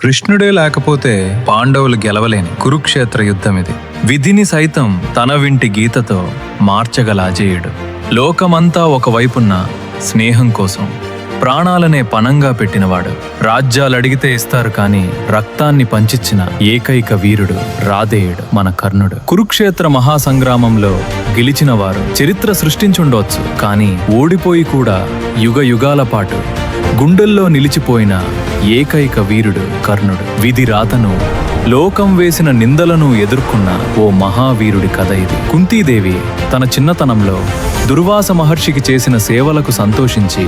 కృష్ణుడే లేకపోతే పాండవులు గెలవలేని కురుక్షేత్ర యుద్ధం ఇది. విధిని సైతం తన వింటి గీతతో మార్చగల అజేయుడు. లోకమంతా ఒకవైపున్న స్నేహం కోసం ప్రాణాలనే పణంగా పెట్టినవాడు. రాజ్యాలడిగితే ఇస్తారు కాని రక్తాన్ని పంచిచ్చిన ఏకైక వీరుడు రాధేయుడు, మన కర్ణుడు. కురుక్షేత్ర మహాసంగ్రామంలో గెలిచిన వారు చరిత్ర సృష్టించుండవచ్చు, కానీ ఓడిపోయి కూడా యుగ యుగాల పాటు గుండెల్లో నిలిచిపోయిన ఏకైక వీరుడు కర్ణుడు. విధి రాతను, లోకం వేసిన నిందలను ఎదుర్కొన్న ఓ మహావీరుడి కథ ఇది. కుంతీదేవి తన చిన్నతనంలో దుర్వాస మహర్షికి చేసిన సేవలకు సంతోషించి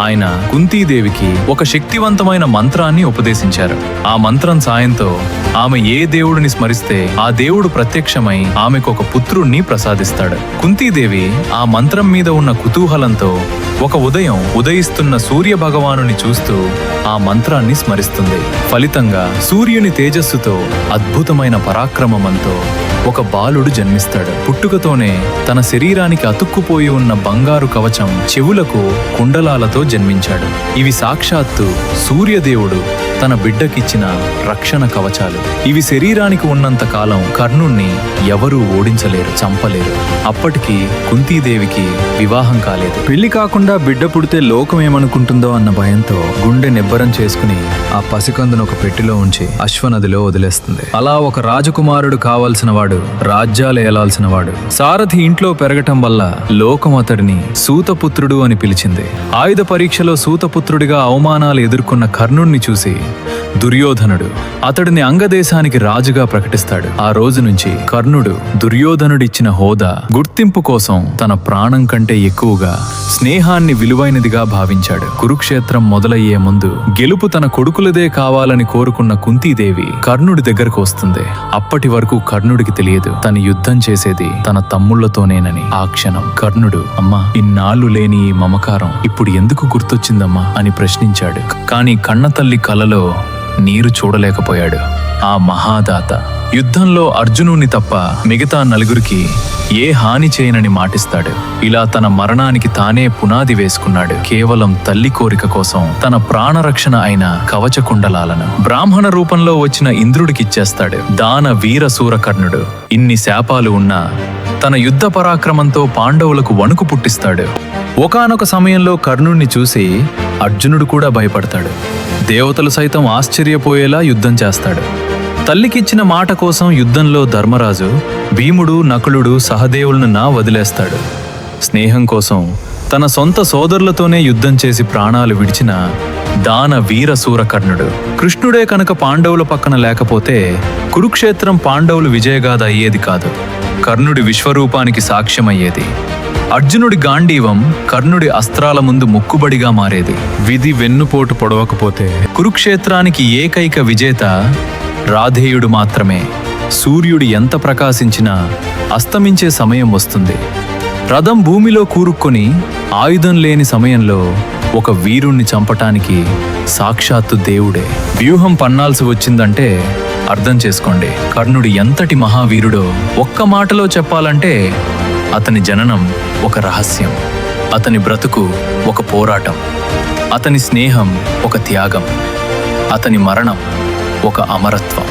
ఆయన కుంతీదేవికి ఒక శక్తివంతమైన మంత్రాన్ని ఉపదేశించారు. ఆ మంత్రం సాయంతో ఆమె ఏ దేవుడిని స్మరిస్తే ఆ దేవుడు ప్రత్యక్షమై ఆమెకు ఒక పుత్రుణ్ణి ప్రసాదిస్తాడు. కుంతీదేవి ఆ మంత్రం మీద ఉన్న కుతూహలంతో ఒక ఉదయం ఉదయిస్తున్న సూర్య భగవానుని చూస్తూ ఆ మంత్రాన్ని స్మరిస్తుంది. ఫలితంగా సూర్యుని తేజస్సుతో అద్భుతమైన పరాక్రమమంతో ఒక బాలుడు జన్మిస్తాడు. పుట్టుకతోనే తన శరీరానికి అతుక్కుపోయి ఉన్న బంగారు కవచం, చెవులకు కుండలాలతో జన్మించాడు. ఇవి సాక్షాత్తు సూర్యదేవుడు తన బిడ్డకిచ్చిన రక్షణ కవచాలు. ఇవి శరీరానికి ఉన్నంత కాలం కర్ణుణ్ణి ఎవరూ ఓడించలేరు, చంపలేరు. అప్పటికి కుంతీదేవికి వివాహం కాలేదు. పెళ్లి కాకుండా బిడ్డ పుడితే లోకం ఏమనుకుంటుందో అన్న భయంతో గుండె నిబ్బరం చేసుకుని ఆ పసికందును ఒక పెట్టెలో ఉంచి అశ్వనదిలో వదిలేస్తుంది. అలా ఒక రాజకుమారుడు కావాల్సిన వాడు, రాజ్యాలు ఏలాల్సిన వాడు. సారథి ఇంట్లో పెరగటం వల్ల లోకం అతడిని సూతపుత్రుడు అని పిలిచింది. ఆయుధ పరీక్షలో సూతపుత్రుడిగా అవమానాలు ఎదుర్కొన్న కర్ణుణ్ణి చూసి దుర్యోధనుడు అతడిని అంగదేశానికి రాజుగా ప్రకటిస్తాడు. ఆ రోజు నుంచి కర్ణుడు దుర్యోధనుడిచ్చిన హోదా, గుర్తింపు కోసం తన ప్రాణం కంటే ఎక్కువగా స్నేహాన్ని విలువైనదిగా భావించాడు. కురుక్షేత్రం మొదలయ్యే ముందు గెలుపు తన కొడుకులదే కావాలని కోరుకున్న కుంతీదేవి కర్ణుడి దగ్గరకు వస్తుంది. అప్పటి వరకు కర్ణుడికి తెలియదు తను యుద్ధం చేసేది తన తమ్ముళ్లతోనేనని. ఆ క్షణం కర్ణుడు, అమ్మా, ఇన్నాళ్లు లేని ఈ మమకారం ఇప్పుడు ఎందుకు గుర్తొచ్చిందమ్మా అని ప్రశ్నించాడు. కాని కన్నతల్లి కలలో నీరు చూడలేకపోయాడు. ఆ మహాదాత యుద్ధంలో అర్జునుని తప్ప మిగతా నలుగురికి ఏ హాని చేయనని మాటిస్తాడు. ఇలా తన మరణానికి తానే పునాది వేసుకున్నాడు. కేవలం తల్లి కోరిక కోసం తన ప్రాణరక్షణ అయిన కవచ కుండలాలను బ్రాహ్మణ రూపంలో వచ్చిన ఇంద్రుడికిచ్చేస్తాడు. దాన వీర సూరకర్ణుడు ఇన్ని శాపాలు ఉన్నా తన యుద్ధ పరాక్రమంతో పాండవులకు వణుకు పుట్టిస్తాడు. ఒకానొక సమయంలో కర్ణుణ్ణి చూసి అర్జునుడు కూడా భయపడతాడు. దేవతలు సైతం ఆశ్చర్యపోయేలా యుద్ధం చేస్తాడు. తల్లికిచ్చిన మాట కోసం యుద్ధంలో ధర్మరాజు, భీముడు, నకులుడు, సహదేవులను వదిలేస్తాడు. స్నేహం కోసం తన సొంత సోదరులతోనే యుద్ధం చేసి ప్రాణాలు విడిచిన దాన వీర సూరకర్ణుడు. కృష్ణుడే కనుక పాండవుల పక్కన లేకపోతే కురుక్షేత్రం పాండవులు విజయగాథ అయ్యేది కాదు. కర్ణుడి విశ్వరూపానికి సాక్ష్యమయ్యేది. అర్జునుడి గాంధీవం కర్ణుడి అస్త్రాల ముందు ముక్కుబడిగా మారేది. విధి వెన్నుపోటు పొడవకపోతే కురుక్షేత్రానికి ఏకైక విజేత రాధేయుడు మాత్రమే. సూర్యుడు ఎంత ప్రకాశించినా అస్తమించే సమయం వస్తుంది. రథం భూమిలో కూరుక్కొని ఆయుధం లేని సమయంలో ఒక వీరుణ్ణి చంపటానికి సాక్షాత్తు దేవుడే వ్యూహం పన్నాల్సి వచ్చిందంటే అర్థం చేసుకోండి కర్ణుడు ఎంతటి మహావీరుడో. ఒక్క మాటలో చెప్పాలంటే అతని జననం ఒక రహస్యం, అతని బ్రతుకు ఒక పోరాటం, అతని స్నేహం ఒక త్యాగం, అతని మరణం ఒక అమరత్వం.